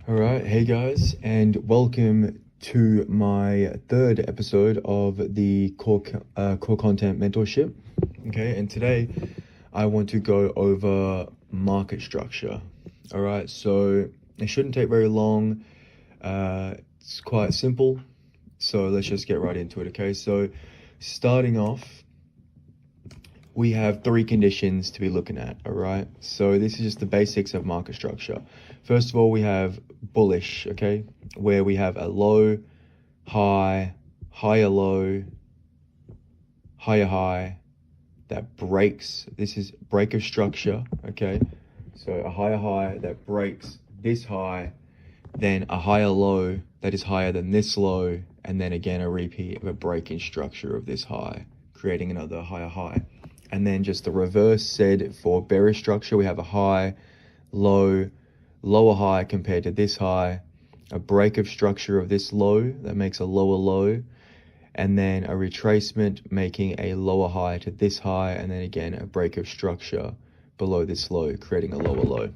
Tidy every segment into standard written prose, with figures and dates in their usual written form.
All right, hey guys, and welcome to my third episode of the core content mentorship. Okay, and today I want to go over market structure. All right, so it shouldn't take very long. It's quite simple, so let's just get right into it. Okay, so starting off, we have three conditions to be looking at, all right? So this is just the basics of market structure. First of all, we have bullish, okay? Where we have a low, high, higher low, higher high that breaks. This is break of structure, okay? So a higher high that breaks this high, then a higher low that is higher than this low, and then again a repeat of a break in structure of this high, creating another higher high. And then just the reverse said for bearish structure, we have a high, low, lower high compared to this high, a break of structure of this low that makes a lower low, and then a retracement making a lower high to this high, and then again a break of structure below this low, creating a lower low.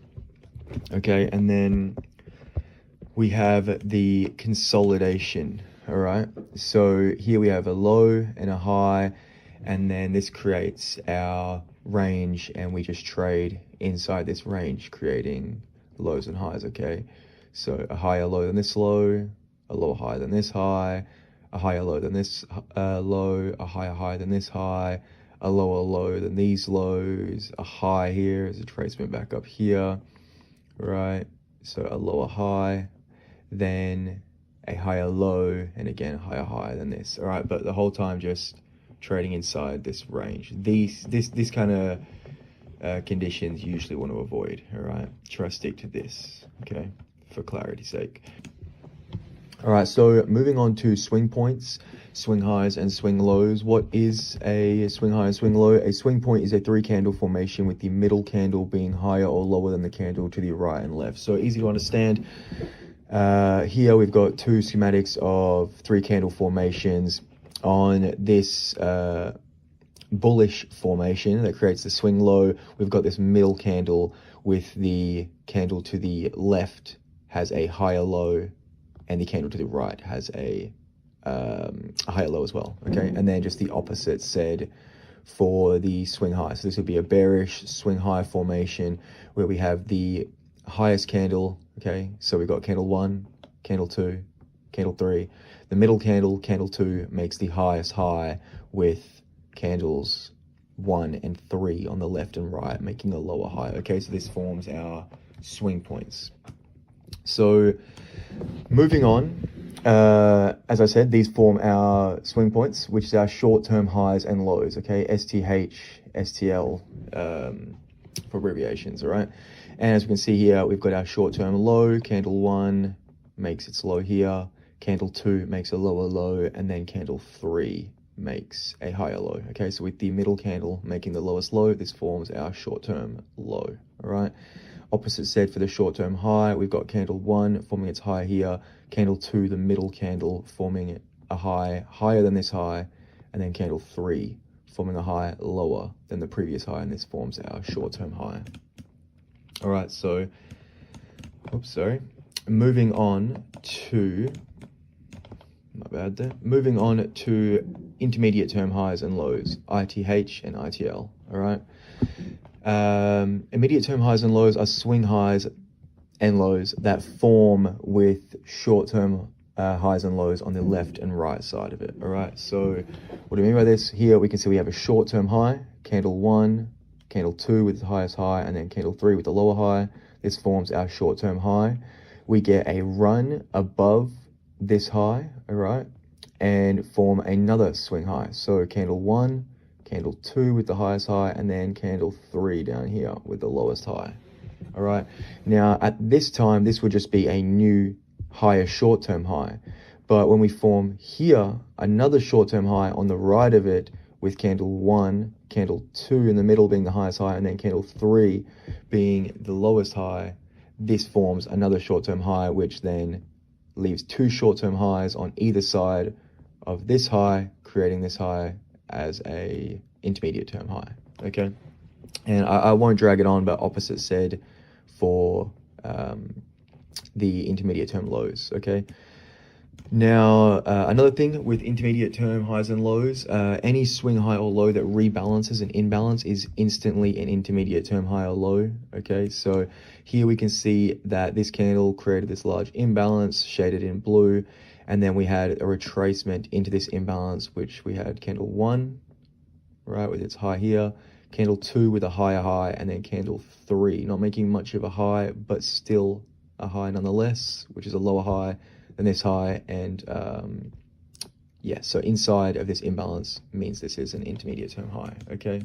Okay, and then we have the consolidation, all right? So here we have a low and a high, and then this creates our range, and we just trade inside this range, creating lows and highs, okay? So a higher low than this low, a lower high than this high, a higher low than this low, a higher high than this high, a lower low than these lows, a high here as a retracement back up here, right? So a lower high, then a higher low, and again a higher high than this, all right? But the whole time just trading inside this range. This kind of conditions you usually want to avoid, all right? Try to stick to this, okay, for clarity's sake. All right, so moving on to swing points, swing highs and swing lows. What is a swing high and swing low? A swing point is a 3-candle formation with the middle candle being higher or lower than the candle to the right and left. So easy to understand. Here we've got two schematics of 3-candle formations. On this bullish formation that creates the swing low, we've got this middle candle with the candle to the left has a higher low, and the candle to the right has a higher low as well, okay? And then just the opposite said for the swing high. So this would be a bearish swing high formation where we have the highest candle, okay? So we've got candle 1, candle 2, candle 3. The middle candle, candle 2, makes the highest high with candles 1 and 3 on the left and right, making a lower high. Okay, so this forms our swing points. So moving on, as I said, these form our swing points, which is our short-term highs and lows, okay? STH, STL for abbreviations, all right? And as we can see here, we've got our short-term low, candle 1 makes its low here, candle 2 makes a lower low, and then candle 3 makes a higher low. Okay, so with the middle candle making the lowest low, this forms our short-term low, all right? Opposite said for the short-term high, we've got candle 1 forming its high here, candle 2, the middle candle, forming a high higher than this high, and then candle 3 forming a high lower than the previous high, and this forms our short-term high. All right, so, moving on to moving on to intermediate term highs and lows, ITH and ITL, all right? Immediate term highs and lows are swing highs and lows that form with short-term highs and lows on the left and right side of it, all right? So what do I mean by this? Here we can see we have a short-term high, candle 1, candle 2 with the highest high, and then candle 3 with the lower high. This forms our short-term high. We get a run above this high, all right, and form another swing high. So candle 1, candle 2 with the highest high, and then candle 3 down here with the lowest high, all right? Now, at this time, this would just be a new higher short-term high. But when we form here, another short-term high on the right of it with candle 1, candle 2 in the middle being the highest high, and then candle 3 being the lowest high, this forms another short-term high, which then leaves two short-term highs on either side of this high, creating this high as a intermediate term high, okay? And I won't drag it on, but opposite said for the intermediate term lows, okay? Now, another thing with intermediate term highs and lows, any swing high or low that rebalances an imbalance is instantly an intermediate term high or low, okay? So here we can see that this candle created this large imbalance shaded in blue, and then we had a retracement into this imbalance, which we had candle 1, right, with its high here, candle 2 with a higher high, and then candle 3, not making much of a high, but still a high nonetheless, which is a lower high than this high. And yeah, so inside of this imbalance means this is an intermediate term high, okay?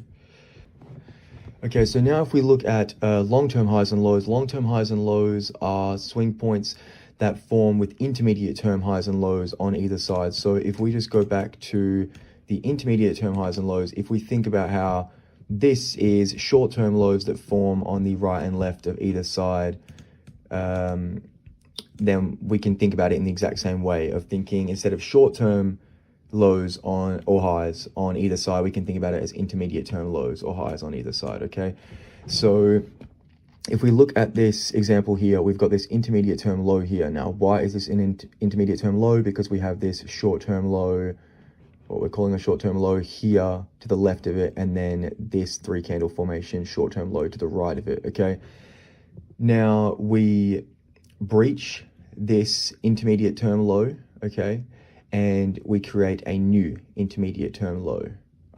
Okay, so now if we look at long-term highs and lows are swing points that form with intermediate term highs and lows on either side. So if we just go back to the intermediate term highs and lows, if we think about how this is short-term lows that form on the right and left of either side, then we can think about it in the exact same way of thinking. Instead of short-term lows on or highs on either side, we can think about it as intermediate term lows or highs on either side, okay? So if we look at this example here, we've got this intermediate term low here. Now, why is this an intermediate term low? Because we have this short-term low, what we're calling a short-term low here to the left of it, and then this 3 candle formation short-term low to the right of it, okay? Now, we breach this intermediate term low, okay, and we create a new intermediate term low,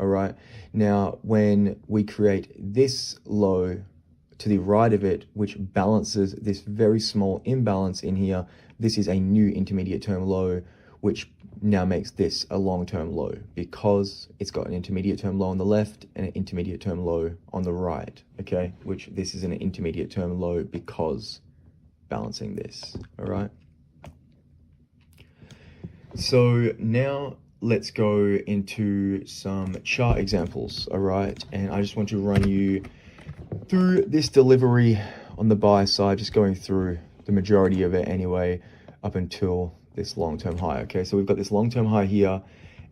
all right? Now, when we create this low to the right of it, which balances this very small imbalance in here, this is a new intermediate term low, which now makes this a long-term low because it's got an intermediate term low on the left and an intermediate term low on the right, okay? Which this is an intermediate term low because balancing this, all right? So now let's go into some chart examples, all right? And I just want to run you through this delivery on the buy side, just going through the majority of it anyway, up until this long-term high, okay? So we've got this long-term high here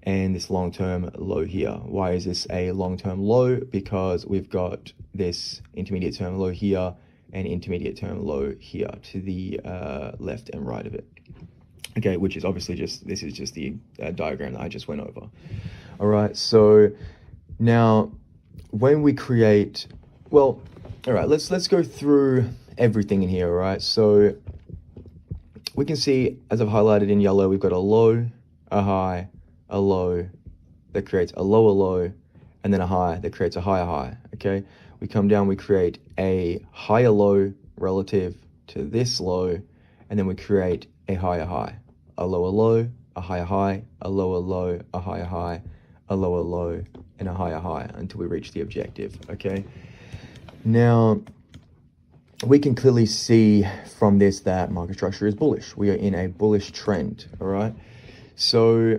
and this long-term low here. Why is this a long-term low? Because we've got this intermediate term low here and intermediate term low here to the left and right of it. Okay, which is obviously this is just the diagram that I just went over. All right, so now when we create, well, all right, let's go through everything in here, all right? So we can see, as I've highlighted in yellow, we've got a low, a high, a low that creates a lower low, and then a high that creates a higher high, okay? We come down, we create a higher low relative to this low, and then we create a higher high, a lower low, a higher high, a lower low, a higher high, a lower low, and a higher high until we reach the objective, okay? Now, we can clearly see from this that market structure is bullish. We are in a bullish trend, all right? So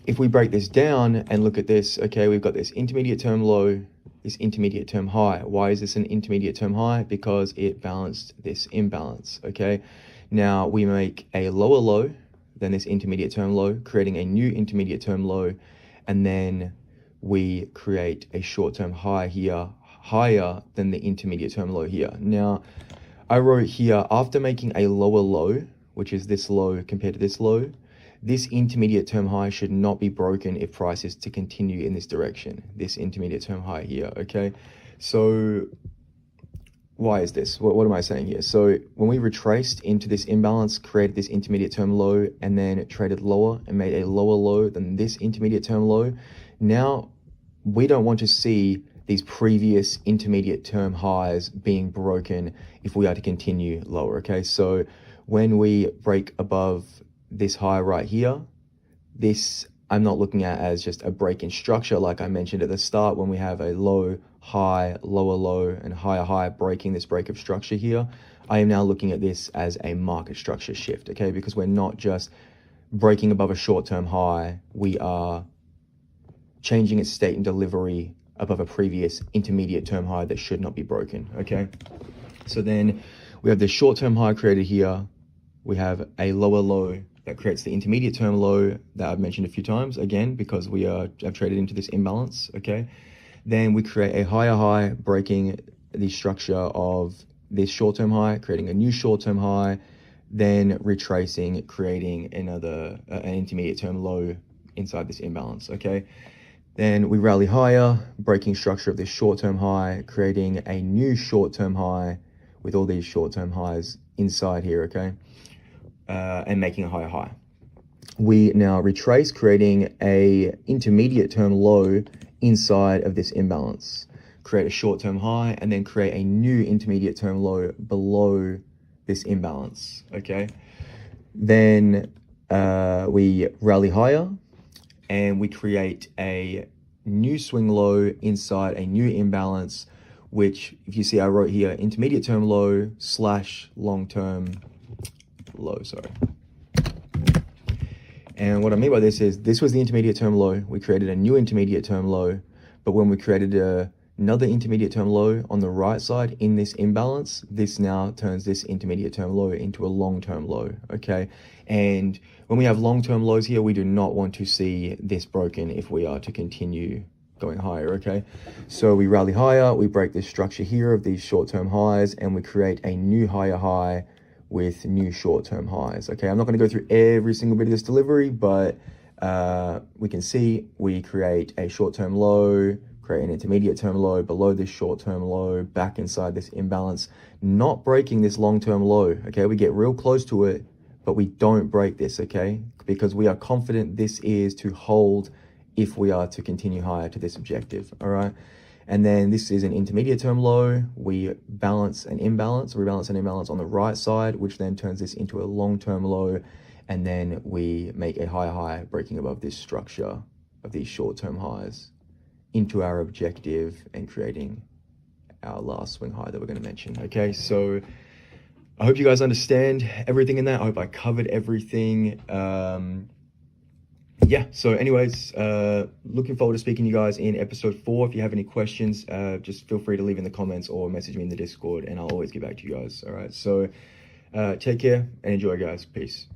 if we break this down and look at this, okay, we've got this intermediate term low, this intermediate term high. Why is this an intermediate term high? Because it balanced this imbalance, okay? Now we make a lower low than this intermediate term low, creating a new intermediate term low, and then we create a short-term high here, higher than the intermediate term low here. Now, I wrote here, after making a lower low, which is this low compared to this low, this intermediate term high should not be broken if price is to continue in this direction, this intermediate term high here, okay? So why is this? What am I saying here? So when we retraced into this imbalance, created this intermediate term low, and then traded lower and made a lower low than this intermediate term low, now we don't want to see these previous intermediate term highs being broken if we are to continue lower, okay? So when we break above this high right here, this I'm not looking at as just a break in structure like I mentioned at the start when we have a low, high, lower low, and higher high breaking this break of structure here. I am now looking at this as a market structure shift, okay? Because we're not just breaking above a short-term high, we are changing its state and delivery above a previous intermediate term high that should not be broken, okay? So then we have the short-term high created here. We have a lower low that creates the intermediate term low that I've mentioned a few times, again, because we have traded into this imbalance, okay? Then we create a higher high breaking the structure of this short-term high, creating a new short-term high, then retracing, creating another an intermediate term low inside this imbalance, okay? Then we rally higher, breaking structure of this short-term high, creating a new short-term high with all these short-term highs inside here, okay? And making a higher high. We now retrace, creating a intermediate term low inside of this imbalance. Create a short-term high and then create a new intermediate term low below this imbalance, okay? Then we rally higher and we create a new swing low inside a new imbalance, which, if you see, I wrote here intermediate term low slash long-term low, sorry. And what I mean by this is, this was the intermediate term low. We created a new intermediate term low, but when we created another intermediate term low on the right side in this imbalance, this now turns this intermediate term low into a long-term low, okay? And when we have long-term lows here, we do not want to see this broken if we are to continue going higher, okay? So we rally higher, we break this structure here of these short-term highs, and we create a new higher high with new short-term highs, okay? I'm not going to go through every single bit of this delivery, but we can see we create a short-term low, create an intermediate term low below this short-term low, back inside this imbalance, not breaking this long-term low, okay? We get real close to it, but we don't break this, okay? Because we are confident this is to hold if we are to continue higher to this objective, all right? And then this is an intermediate term low. We balance an imbalance, rebalance an imbalance on the right side, which then turns this into a long-term low. And then we make a higher high breaking above this structure of these short-term highs into our objective and creating our last swing high that we're going to mention, okay? So I hope you guys understand everything in that. I hope I covered everything. Yeah, so anyways, looking forward to speaking to you guys in episode 4. If you have any questions, just feel free to leave in the comments or message me in the Discord, and I'll always get back to you guys. All right, so take care and enjoy, guys. Peace.